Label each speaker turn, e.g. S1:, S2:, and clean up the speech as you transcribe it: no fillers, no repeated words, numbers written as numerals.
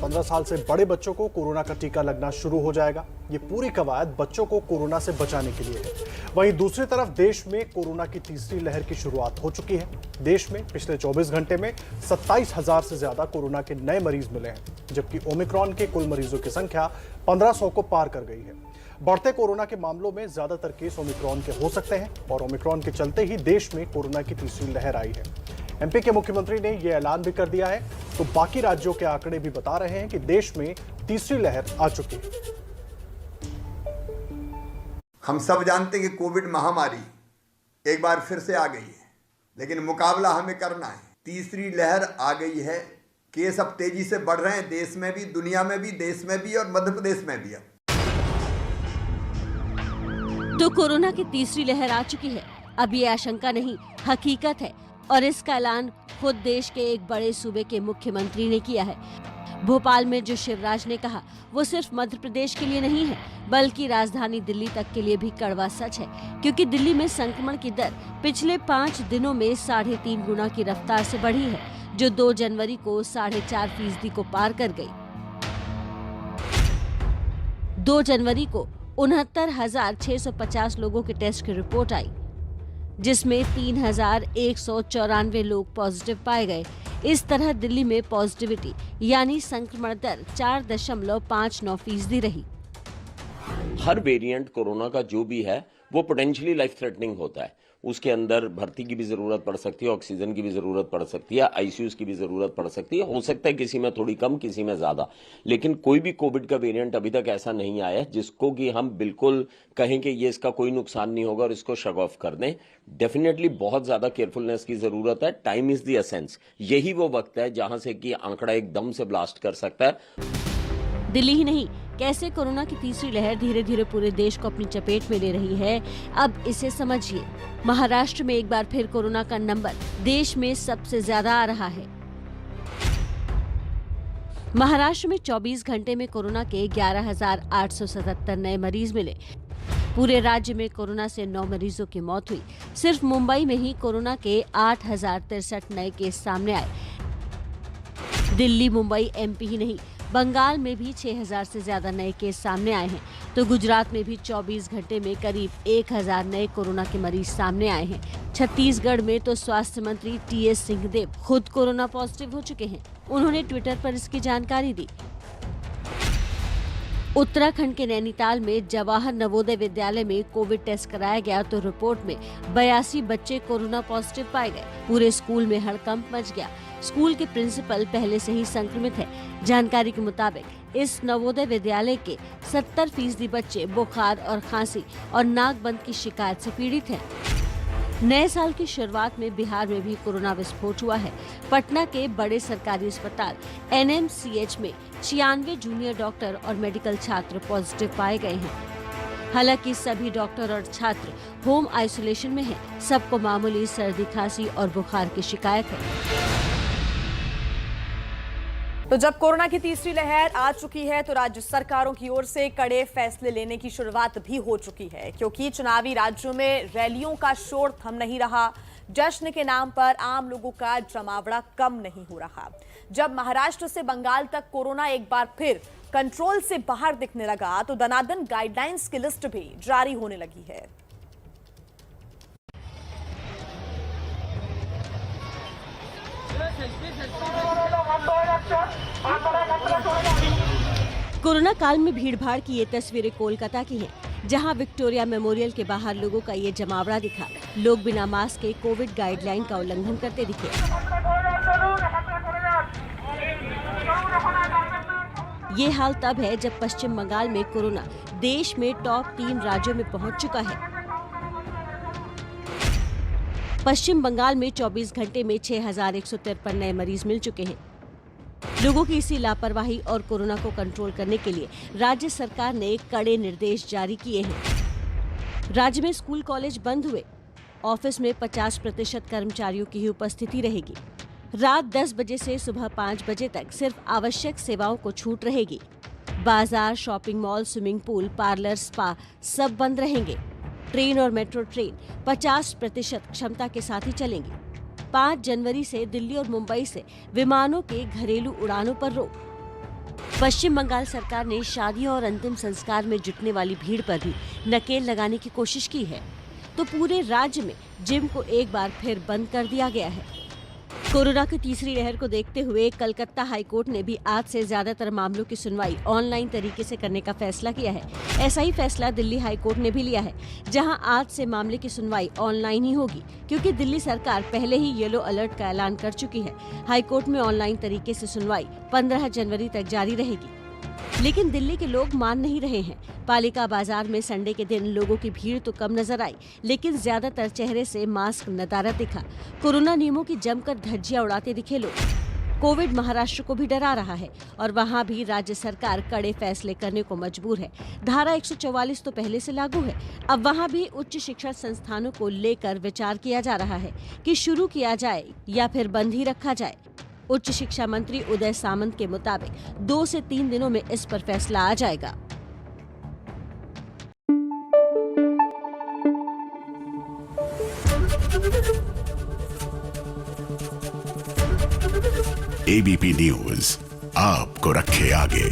S1: 15 साल से बड़े बच्चों को कोरोना का टीका लगना शुरू हो जाएगा। ये पूरी कवायद बच्चों को कोरोना से बचाने के लिए है। वहीं दूसरी तरफ देश में कोरोना की तीसरी लहर की शुरुआत हो चुकी है। देश में पिछले 24 घंटे में 27,000 से ज्यादा कोरोना के नए मरीज मिले हैं, जबकि ओमिक्रॉन के कुल मरीजों की संख्या 1500 को पार कर गई है। बढ़ते कोरोना के मामलों में ज्यादातर केस ओमिक्रॉन के हो सकते हैं और ओमिक्रॉन के चलते ही देश में कोरोना की तीसरी लहर आई है। एमपी के मुख्यमंत्री ने यह ऐलान भी कर दिया है, तो बाकी राज्यों के आंकड़े भी बता रहे हैं कि देश में तीसरी लहर आ चुकी है।
S2: हम सब जानते हैं कि कोविड महामारी एक बार फिर से आ गई है, लेकिन मुकाबला हमें करना है। तीसरी लहर आ गई है, केस अब तेजी से बढ़ रहे हैं, देश में भी, दुनिया में भी, देश में भी और मध्य प्रदेश में भी।
S3: तो कोरोना की तीसरी लहर आ चुकी है। अब ये आशंका नहीं, हकीकत है और इसका ऐलान खुद देश के एक बड़े सूबे के मुख्यमंत्री ने किया है। भोपाल में जो शिवराज ने कहा वो सिर्फ मध्य प्रदेश के लिए नहीं है, बल्कि राजधानी दिल्ली तक के लिए भी कड़वा सच है, क्योंकि दिल्ली में संक्रमण की दर पिछले 5 दिनों में 3.5 गुना की रफ्तार से बढ़ी है, जो 2 जनवरी को 4.5% को पार कर गई। 2 जनवरी को 69,650 लोगों के टेस्ट की रिपोर्ट आई, जिसमें 3,194 लोग पॉजिटिव पाए गए। इस तरह दिल्ली में पॉजिटिविटी यानी संक्रमण दर 4.59% रही।
S4: हर वेरिएंट कोरोना का जो भी है वो पोटेंशियली लाइफ थ्रेटनिंग होता है। उसके अंदर भर्ती की भी जरूरत पड़ सकती है, ऑक्सीजन की भी जरूरत पड़ सकती है, आईसीयूज की भी जरूरत पड़ सकती है। हो सकता है किसी में थोड़ी कम, किसी में ज्यादा, लेकिन कोई भी कोविड का वेरिएंट अभी तक ऐसा नहीं आया है जिसको कि हम बिल्कुल कहें कि ये इसका कोई नुकसान नहीं होगा और इसको शग ऑफ कर दें। डेफिनेटली बहुत ज्यादा केयरफुलनेस की जरूरत है। Time is the essence. यही वो वक्त है जहां से कि आंकड़ा एकदम से ब्लास्ट कर सकता है।
S3: दिल्ली ही नहीं, कैसे कोरोना की तीसरी लहर धीरे धीरे पूरे देश को अपनी चपेट में ले रही है, अब इसे समझिए। महाराष्ट्र में एक बार फिर कोरोना का नंबर देश में सबसे ज्यादा आ रहा है। महाराष्ट्र में 24 घंटे में कोरोना के 11,877 नए मरीज मिले। पूरे राज्य में कोरोना से 9 मरीजों की मौत हुई। सिर्फ मुंबई में ही कोरोना के 8,063 नए केस सामने आए। दिल्ली, मुंबई, एमपी ही नहीं, बंगाल में भी 6,000 से ज्यादा नए केस सामने आए हैं। तो गुजरात में भी 24 घंटे में करीब 1,000 नए कोरोना के मरीज सामने आए हैं। छत्तीसगढ़ में तो स्वास्थ्य मंत्री टीएस सिंहदेव खुद कोरोना पॉजिटिव हो चुके हैं। उन्होंने ट्विटर पर इसकी जानकारी दी। उत्तराखंड के नैनीताल में जवाहर नवोदय विद्यालय में कोविड टेस्ट कराया गया तो रिपोर्ट में 82 बच्चे कोरोना पॉजिटिव पाए गए। पूरे स्कूल में हड़कंप मच गया। स्कूल के प्रिंसिपल पहले से ही संक्रमित है। जानकारी के मुताबिक इस नवोदय विद्यालय के 70% बच्चे बुखार और खांसी और नाक बंद की शिकायत से पीड़ित हैं। नए साल की शुरुआत में बिहार में भी कोरोना विस्फोट हुआ है। पटना के बड़े सरकारी अस्पताल एनएमसीएच में 96 जूनियर डॉक्टर और मेडिकल छात्र पॉजिटिव पाए गए हैं। हालांकि सभी डॉक्टर और छात्र होम आइसोलेशन में हैं। सबको मामूली सर्दी, खांसी और बुखार की शिकायत है।
S5: तो जब कोरोना की तीसरी लहर आ चुकी है तो राज्य सरकारों की ओर से कड़े फैसले लेने की शुरुआत भी हो चुकी है, क्योंकि चुनावी राज्यों में रैलियों का शोर थम नहीं रहा। जश्न के नाम पर आम लोगों का जमावड़ा कम नहीं हो रहा। जब महाराष्ट्र से बंगाल तक कोरोना एक बार फिर कंट्रोल से बाहर दिखने लगा तो दनादन गाइडलाइंस की लिस्ट भी जारी होने लगी है।
S3: कोरोना काल में भीड़भाड़ की ये तस्वीरें कोलकाता की हैं, जहां विक्टोरिया मेमोरियल के बाहर लोगों का ये जमावड़ा दिखा। लोग बिना मास्क के कोविड गाइडलाइन का उल्लंघन करते दिखे। ये हाल तब है जब पश्चिम बंगाल में कोरोना देश में टॉप 3 राज्यों में पहुंच चुका है। पश्चिम बंगाल में 24 घंटे में 6,153 नए मरीज मिल चुके हैं। लोगों की इसी लापरवाही और कोरोना को कंट्रोल करने के लिए राज्य सरकार ने कड़े निर्देश जारी किए हैं। राज्य में स्कूल कॉलेज बंद हुए। ऑफिस में 50% कर्मचारियों की ही उपस्थिति रहेगी। रात 10 बजे से सुबह 5 बजे तक सिर्फ आवश्यक सेवाओं को छूट रहेगी। बाजार, shopping mall, swimming pool, parlour, spa सब बंद रहेंगे। ट्रेन और मेट्रो ट्रेन 50% क्षमता के साथ ही चलेंगी। 5 जनवरी से दिल्ली और मुंबई से विमानों के घरेलू उड़ानों पर रोक। पश्चिम बंगाल सरकार ने शादियों और अंतिम संस्कार में जुटने वाली भीड़ पर भी नकेल लगाने की कोशिश की है, तो पूरे राज्य में जिम को एक बार फिर बंद कर दिया गया है। कोरोना की तीसरी लहर को देखते हुए कलकत्ता हाईकोर्ट ने भी आज से ज्यादातर मामलों की सुनवाई ऑनलाइन तरीके से करने का फैसला किया है। ऐसा ही फैसला दिल्ली हाईकोर्ट ने भी लिया है, जहां आज से मामले की सुनवाई ऑनलाइन ही होगी, क्योंकि दिल्ली सरकार पहले ही येलो अलर्ट का ऐलान कर चुकी है। हाईकोर्ट में ऑनलाइन तरीके से सुनवाई 15 जनवरी तक जारी रहेगी। लेकिन दिल्ली के लोग मान नहीं रहे हैं। पालिका बाजार में संडे के दिन लोगों की भीड़ तो कम नजर आई, लेकिन ज्यादातर चेहरे से मास्क नदारद दिखा। कोरोना नियमों की जमकर धज्जियां उड़ाते दिखे लोग। कोविड महाराष्ट्र को भी डरा रहा है और वहां भी राज्य सरकार कड़े फैसले करने को मजबूर है। धारा 144 तो पहले से लागू है। अब वहां भी उच्च शिक्षा संस्थानों को लेकर विचार किया जा रहा है कि शुरू किया जाए या फिर बंद ही रखा जाए। उच्च शिक्षा मंत्री उदय सामंत के मुताबिक 2 से 3 दिनों में इस पर फैसला आ जाएगा।
S6: एबीपी न्यूज आपको रखे आगे।